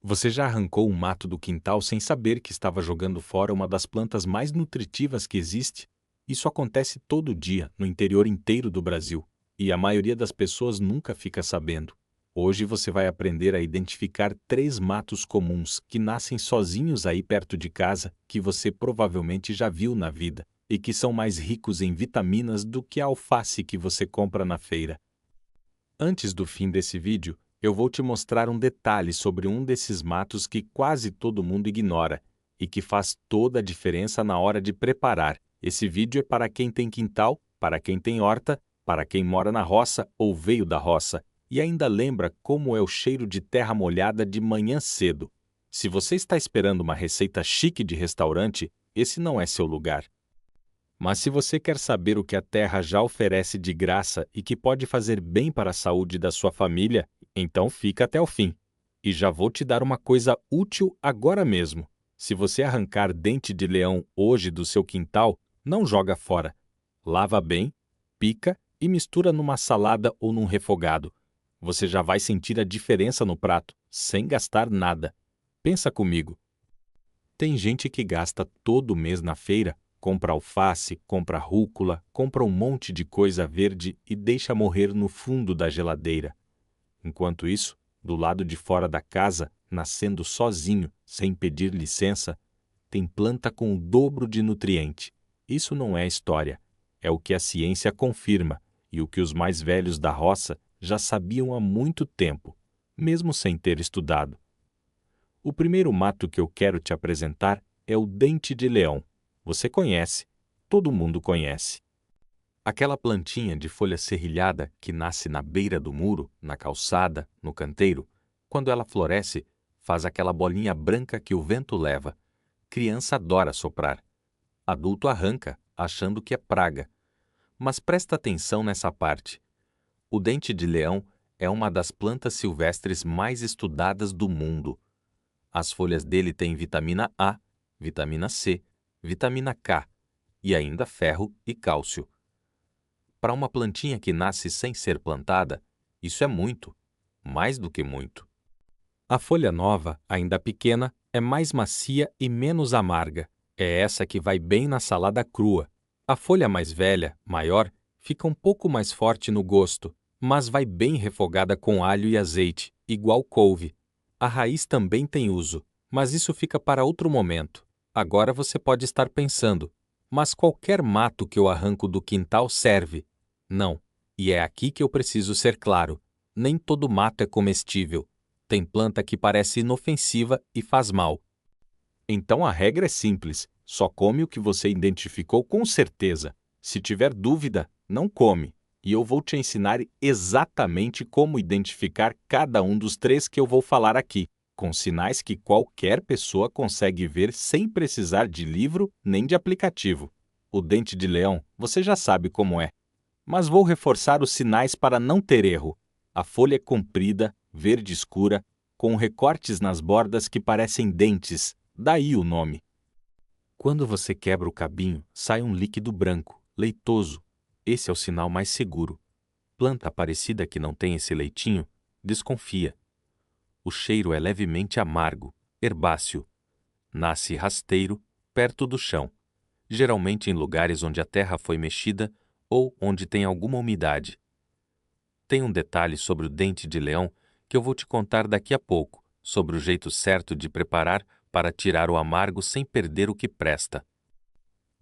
Você já arrancou um mato do quintal sem saber que estava jogando fora uma das plantas mais nutritivas que existe? Isso acontece todo dia, no interior inteiro do Brasil, e a maioria das pessoas nunca fica sabendo. Hoje você vai aprender a identificar 3 matos comuns que nascem sozinhos aí perto de casa, que você provavelmente já viu na vida, e que são mais ricos em vitaminas do que a alface que você compra na feira. Antes do fim desse vídeo, eu vou te mostrar um detalhe sobre um desses matos que quase todo mundo ignora e que faz toda a diferença na hora de preparar. Esse vídeo é para quem tem quintal, para quem tem horta, para quem mora na roça ou veio da roça e ainda lembra como é o cheiro de terra molhada de manhã cedo. Se você está esperando uma receita chique de restaurante, esse não é seu lugar. Mas se você quer saber o que a terra já oferece de graça e que pode fazer bem para a saúde da sua família, então fica até o fim. E já vou te dar uma coisa útil agora mesmo. Se você arrancar dente de leão hoje do seu quintal, não joga fora. Lava bem, pica e mistura numa salada ou num refogado. Você já vai sentir a diferença no prato, sem gastar nada. Pensa comigo. Tem gente que gasta todo mês na feira, compra alface, compra rúcula, compra um monte de coisa verde e deixa morrer no fundo da geladeira. Enquanto isso, do lado de fora da casa, nascendo sozinho, sem pedir licença, tem planta com o dobro de nutriente. Isso não é história, é o que a ciência confirma e o que os mais velhos da roça já sabiam há muito tempo, mesmo sem ter estudado. O primeiro mato que eu quero te apresentar é o dente de leão. Você conhece, todo mundo conhece. Aquela plantinha de folha serrilhada que nasce na beira do muro, na calçada, no canteiro, quando ela floresce, faz aquela bolinha branca que o vento leva. Criança adora soprar. Adulto arranca, achando que é praga. Mas presta atenção nessa parte. O dente de leão é uma das plantas silvestres mais estudadas do mundo. As folhas dele têm vitamina A, vitamina C, vitamina K e ainda ferro e cálcio. Para uma plantinha que nasce sem ser plantada, isso é muito, mais do que muito. A folha nova, ainda pequena, é mais macia e menos amarga. É essa que vai bem na salada crua. A folha mais velha, maior, fica um pouco mais forte no gosto, mas vai bem refogada com alho e azeite, igual couve. A raiz também tem uso, mas isso fica para outro momento. Agora você pode estar pensando, mas qualquer mato que eu arranco do quintal serve. Não, e é aqui que eu preciso ser claro. Nem todo mato é comestível. Tem planta que parece inofensiva e faz mal. Então a regra é simples, só come o que você identificou com certeza. Se tiver dúvida, não come. E eu vou te ensinar exatamente como identificar cada um dos 3 que eu vou falar aqui, com sinais que qualquer pessoa consegue ver sem precisar de livro nem de aplicativo. O dente de leão, você já sabe como é. Mas vou reforçar os sinais para não ter erro. A folha é comprida, verde escura, com recortes nas bordas que parecem dentes, daí o nome. Quando você quebra o cabinho, sai um líquido branco, leitoso. Esse é o sinal mais seguro. Planta parecida que não tem esse leitinho, desconfia. O cheiro é levemente amargo, herbáceo. Nasce rasteiro, perto do chão, geralmente em lugares onde a terra foi mexida ou onde tem alguma umidade. Tem um detalhe sobre o dente de leão que eu vou te contar daqui a pouco, sobre o jeito certo de preparar para tirar o amargo sem perder o que presta.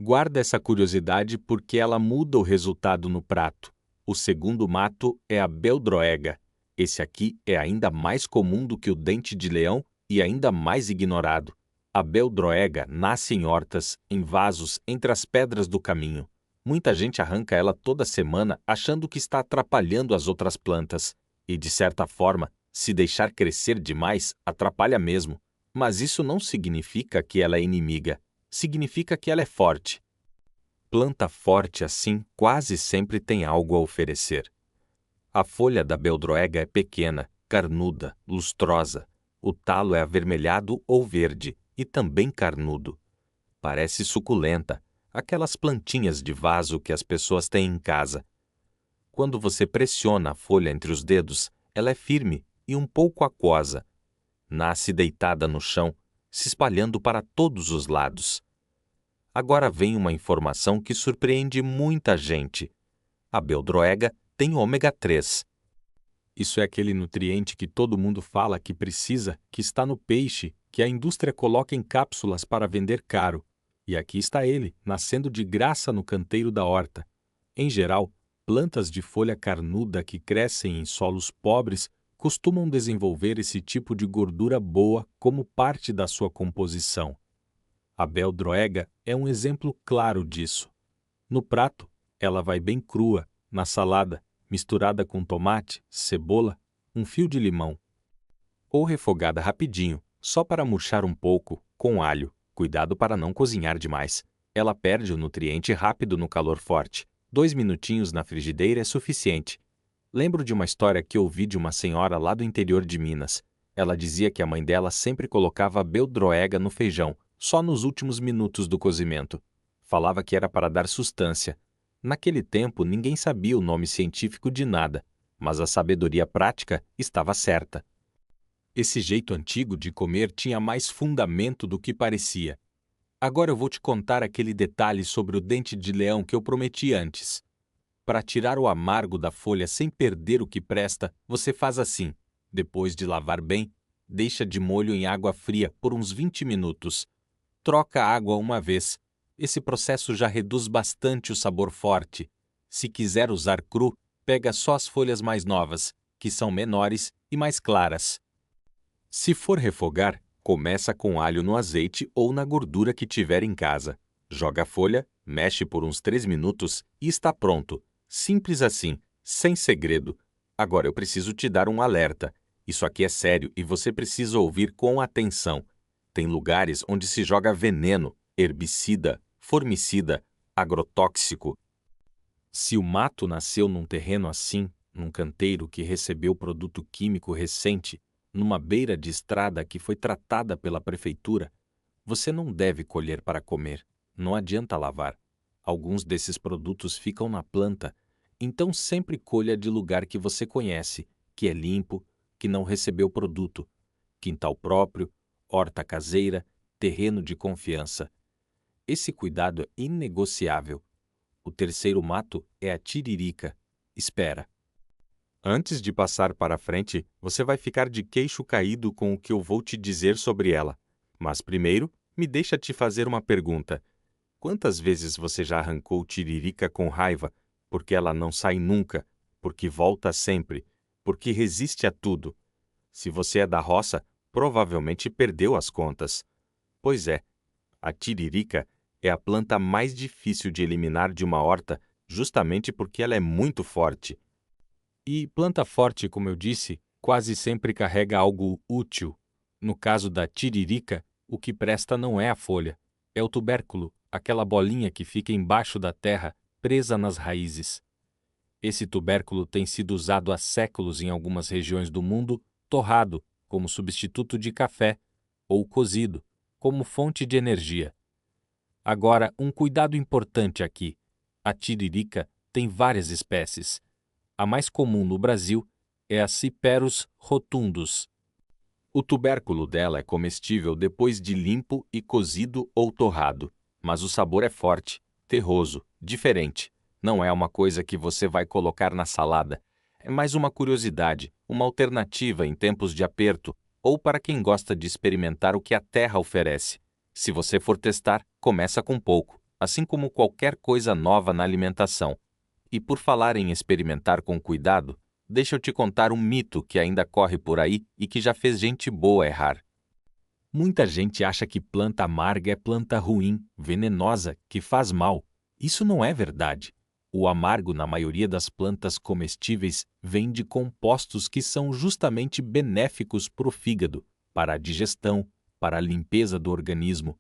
Guarda essa curiosidade porque ela muda o resultado no prato. O segundo mato é a beldroega. Esse aqui é ainda mais comum do que o dente de leão e ainda mais ignorado. A beldroega nasce em hortas, em vasos, entre as pedras do caminho. Muita gente arranca ela toda semana achando que está atrapalhando as outras plantas. E, de certa forma, se deixar crescer demais, atrapalha mesmo. Mas isso não significa que ela é inimiga. Significa que ela é forte. Planta forte assim quase sempre tem algo a oferecer. A folha da beldroega é pequena, carnuda, lustrosa. O talo é avermelhado ou verde e também carnudo. Parece suculenta, aquelas plantinhas de vaso que as pessoas têm em casa. Quando você pressiona a folha entre os dedos, ela é firme e um pouco aquosa. Nasce deitada no chão, se espalhando para todos os lados. Agora vem uma informação que surpreende muita gente. A beldroega tem ômega 3. Isso é aquele nutriente que todo mundo fala que precisa, que está no peixe, que a indústria coloca em cápsulas para vender caro. E aqui está ele, nascendo de graça no canteiro da horta. Em geral, plantas de folha carnuda que crescem em solos pobres costumam desenvolver esse tipo de gordura boa como parte da sua composição. A beldroega é um exemplo claro disso. No prato, ela vai bem crua, na salada, misturada com tomate, cebola, um fio de limão. Ou refogada rapidinho, só para murchar um pouco, com alho. Cuidado para não cozinhar demais. Ela perde o nutriente rápido no calor forte. 2 minutinhos na frigideira é suficiente. Lembro de uma história que ouvi de uma senhora lá do interior de Minas. Ela dizia que a mãe dela sempre colocava a beldroega no feijão, só nos últimos minutos do cozimento. Falava que era para dar sustância. Naquele tempo, ninguém sabia o nome científico de nada, mas a sabedoria prática estava certa. Esse jeito antigo de comer tinha mais fundamento do que parecia. Agora eu vou te contar aquele detalhe sobre o dente de leão que eu prometi antes. Para tirar o amargo da folha sem perder o que presta, você faz assim. Depois de lavar bem, deixa de molho em água fria por uns 20 minutos. Troca a água uma vez. Esse processo já reduz bastante o sabor forte. Se quiser usar cru, pega só as folhas mais novas, que são menores e mais claras. Se for refogar, começa com alho no azeite ou na gordura que tiver em casa. Joga a folha, mexe por uns 3 minutos e está pronto. Simples assim, sem segredo. Agora eu preciso te dar um alerta. Isso aqui é sério e você precisa ouvir com atenção. Tem lugares onde se joga veneno, herbicida, formicida, agrotóxico. Se o mato nasceu num terreno assim, num canteiro que recebeu produto químico recente, numa beira de estrada que foi tratada pela prefeitura, você não deve colher para comer. Não adianta lavar. Alguns desses produtos ficam na planta, então sempre colha de lugar que você conhece, que é limpo, que não recebeu produto. Quintal próprio, horta caseira, terreno de confiança. Esse cuidado é inegociável. O terceiro mato é a tiririca. Espera. Antes de passar para frente, você vai ficar de queixo caído com o que eu vou te dizer sobre ela. Mas primeiro, me deixa te fazer uma pergunta. Quantas vezes você já arrancou tiririca com raiva, porque ela não sai nunca, porque volta sempre, porque resiste a tudo? Se você é da roça, provavelmente perdeu as contas. Pois é, a tiririca é a planta mais difícil de eliminar de uma horta, justamente porque ela é muito forte. E planta forte, como eu disse, quase sempre carrega algo útil. No caso da tiririca, o que presta não é a folha, é o tubérculo, aquela bolinha que fica embaixo da terra, presa nas raízes. Esse tubérculo tem sido usado há séculos em algumas regiões do mundo, torrado, como substituto de café, ou cozido, como fonte de energia. Agora, um cuidado importante aqui. A tiririca tem várias espécies. A mais comum no Brasil é a Cyperus rotundus. O tubérculo dela é comestível depois de limpo e cozido ou torrado, mas o sabor é forte, terroso, diferente. Não é uma coisa que você vai colocar na salada. É mais uma curiosidade, uma alternativa em tempos de aperto ou para quem gosta de experimentar o que a terra oferece. Se você for testar, começa com pouco, assim como qualquer coisa nova na alimentação. E por falar em experimentar com cuidado, deixa eu te contar um mito que ainda corre por aí e que já fez gente boa errar. Muita gente acha que planta amarga é planta ruim, venenosa, que faz mal. Isso não é verdade. O amargo na maioria das plantas comestíveis vem de compostos que são justamente benéficos para o fígado, para a digestão, para a limpeza do organismo.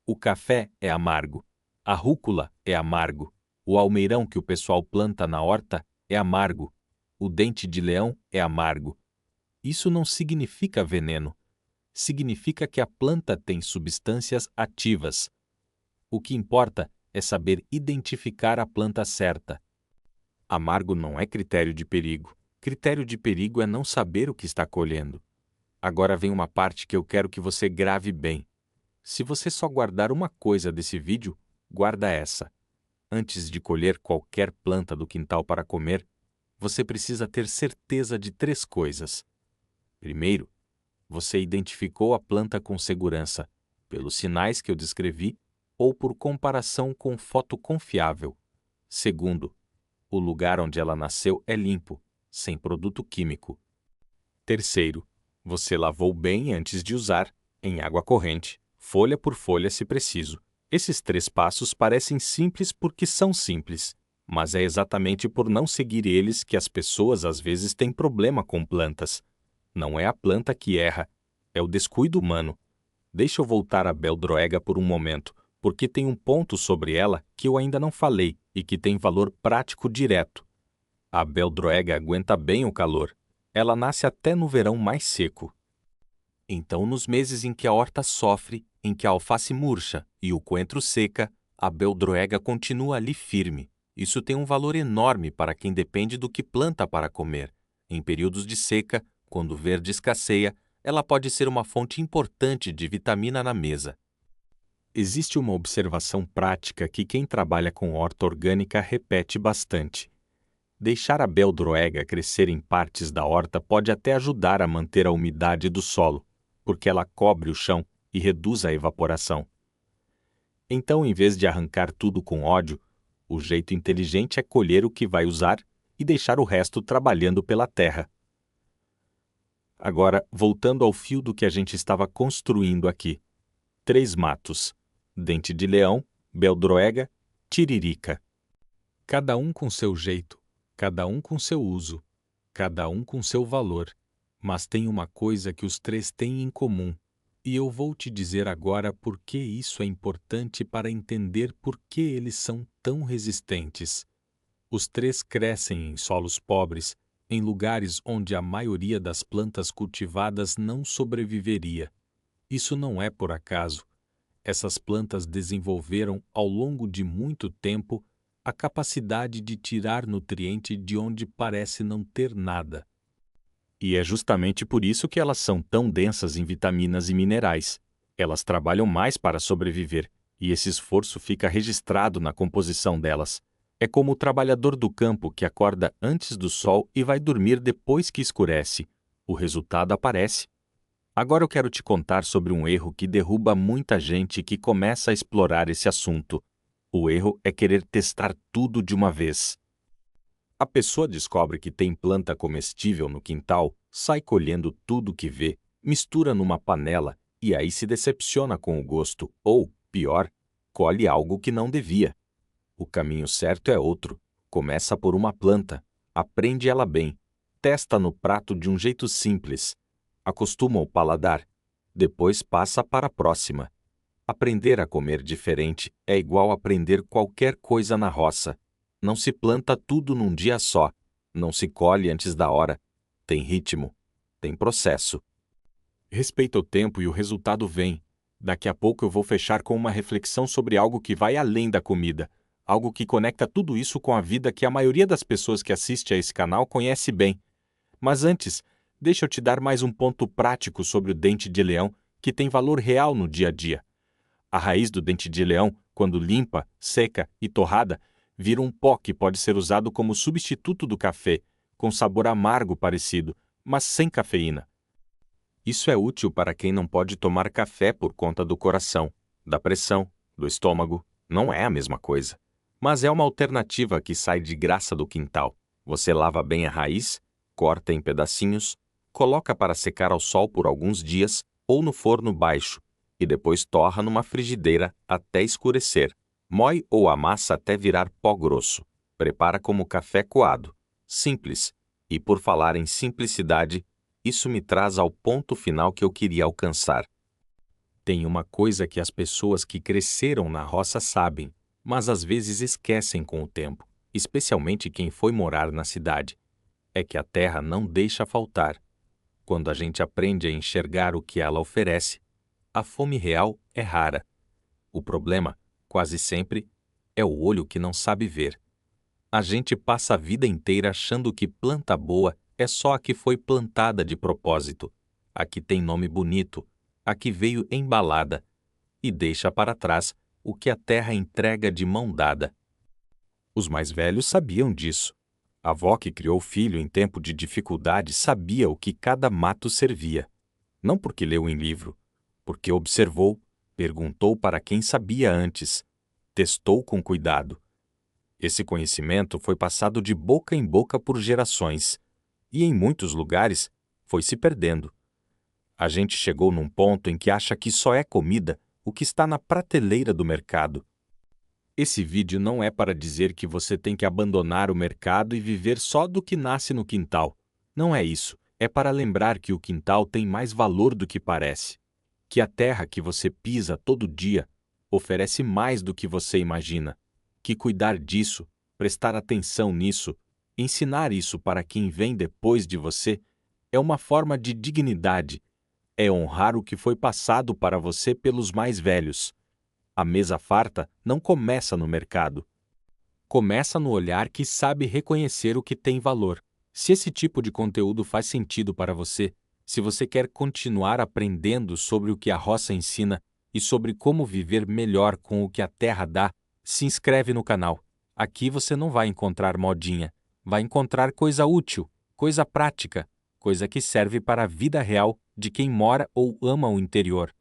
O café é amargo, a rúcula é amargo, o almeirão que o pessoal planta na horta é amargo, o dente de leão é amargo. Isso não significa veneno. Significa que a planta tem substâncias ativas. O que importa é saber identificar a planta certa. Amargo não é critério de perigo. Critério de perigo é não saber o que está colhendo. Agora vem uma parte que eu quero que você grave bem. Se você só guardar uma coisa desse vídeo, guarda essa. Antes de colher qualquer planta do quintal para comer, você precisa ter certeza de 3 coisas. Primeiro, você identificou a planta com segurança, pelos sinais que eu descrevi ou por comparação com foto confiável. Segundo, o lugar onde ela nasceu é limpo, sem produto químico. Terceiro, você lavou bem antes de usar, em água corrente, folha por folha se preciso. Esses 3 passos parecem simples porque são simples, mas é exatamente por não seguir eles que as pessoas às vezes têm problema com plantas. Não é a planta que erra, é o descuido humano. Deixa eu voltar à beldroega por um momento, porque tem um ponto sobre ela que eu ainda não falei e que tem valor prático direto. A beldroega aguenta bem o calor. Ela nasce até no verão mais seco. Então, nos meses em que a horta sofre, em que a alface murcha e o coentro seca, a beldroega continua ali firme. Isso tem um valor enorme para quem depende do que planta para comer. Em períodos de seca, quando o verde escasseia, ela pode ser uma fonte importante de vitamina na mesa. Existe uma observação prática que quem trabalha com horta orgânica repete bastante. Deixar a beldroega crescer em partes da horta pode até ajudar a manter a umidade do solo, porque ela cobre o chão e reduz a evaporação. Então, em vez de arrancar tudo com ódio, o jeito inteligente é colher o que vai usar e deixar o resto trabalhando pela terra. Agora, voltando ao fio do que a gente estava construindo aqui. 3 matos: dente de leão, beldroega, tiririca. Cada um com seu jeito, cada um com seu uso, cada um com seu valor. Mas tem uma coisa que os 3 têm em comum, e eu vou te dizer agora por que isso é importante para entender por que eles são tão resistentes. Os 3 crescem em solos pobres, em lugares onde a maioria das plantas cultivadas não sobreviveria. Isso não é por acaso. Essas plantas desenvolveram, ao longo de muito tempo, a capacidade de tirar nutriente de onde parece não ter nada. E é justamente por isso que elas são tão densas em vitaminas e minerais. Elas trabalham mais para sobreviver, e esse esforço fica registrado na composição delas. É como o trabalhador do campo que acorda antes do sol e vai dormir depois que escurece. O resultado aparece. Agora eu quero te contar sobre um erro que derruba muita gente que começa a explorar esse assunto. O erro é querer testar tudo de uma vez. A pessoa descobre que tem planta comestível no quintal, sai colhendo tudo que vê, mistura numa panela e aí se decepciona com o gosto, ou, pior, colhe algo que não devia. O caminho certo é outro. Começa por uma planta, aprende ela bem, testa no prato de um jeito simples, acostuma o paladar, depois passa para a próxima. Aprender a comer diferente é igual aprender qualquer coisa na roça. Não se planta tudo num dia só, não se colhe antes da hora. Tem ritmo, tem processo. Respeita o tempo e o resultado vem. Daqui a pouco eu vou fechar com uma reflexão sobre algo que vai além da comida, algo que conecta tudo isso com a vida que a maioria das pessoas que assiste a esse canal conhece bem. Mas antes, deixa eu te dar mais um ponto prático sobre o dente de leão que tem valor real no dia a dia. A raiz do dente de leão, quando limpa, seca e torrada, vira um pó que pode ser usado como substituto do café, com sabor amargo parecido, mas sem cafeína. Isso é útil para quem não pode tomar café por conta do coração, da pressão, do estômago. Não é a mesma coisa. Mas é uma alternativa que sai de graça do quintal. Você lava bem a raiz, corta em pedacinhos, coloca para secar ao sol por alguns dias ou no forno baixo e depois torra numa frigideira até escurecer. Moe ou amassa até virar pó grosso. Prepara como café coado. Simples. E por falar em simplicidade, isso me traz ao ponto final que eu queria alcançar. Tem uma coisa que as pessoas que cresceram na roça sabem, mas às vezes esquecem com o tempo, especialmente quem foi morar na cidade. É que a terra não deixa faltar. Quando a gente aprende a enxergar o que ela oferece, a fome real é rara. O problema, quase sempre, é o olho que não sabe ver. A gente passa a vida inteira achando que planta boa é só a que foi plantada de propósito. a que tem nome bonito, a que veio embalada, e deixa para trás o que a terra entrega de mão dada. Os mais velhos sabiam disso. A avó que criou o filho em tempo de dificuldade sabia o que cada mato servia. Não porque leu em livro, porque observou, perguntou para quem sabia antes, testou com cuidado. Esse conhecimento foi passado de boca em boca por gerações, e em muitos lugares foi se perdendo. A gente chegou num ponto em que acha que só é comida o que está na prateleira do mercado. Esse vídeo não é para dizer que você tem que abandonar o mercado e viver só do que nasce no quintal. Não é isso. É para lembrar que o quintal tem mais valor do que parece. Que a terra que você pisa todo dia oferece mais do que você imagina. Que cuidar disso, prestar atenção nisso, ensinar isso para quem vem depois de você, é uma forma de dignidade. É honrar o que foi passado para você pelos mais velhos. A mesa farta não começa no mercado. Começa no olhar que sabe reconhecer o que tem valor. Se esse tipo de conteúdo faz sentido para você, se você quer continuar aprendendo sobre o que a roça ensina e sobre como viver melhor com o que a terra dá, se inscreve no canal. Aqui você não vai encontrar modinha, vai encontrar coisa útil, coisa prática, coisa que serve para a vida real de quem mora ou ama o interior.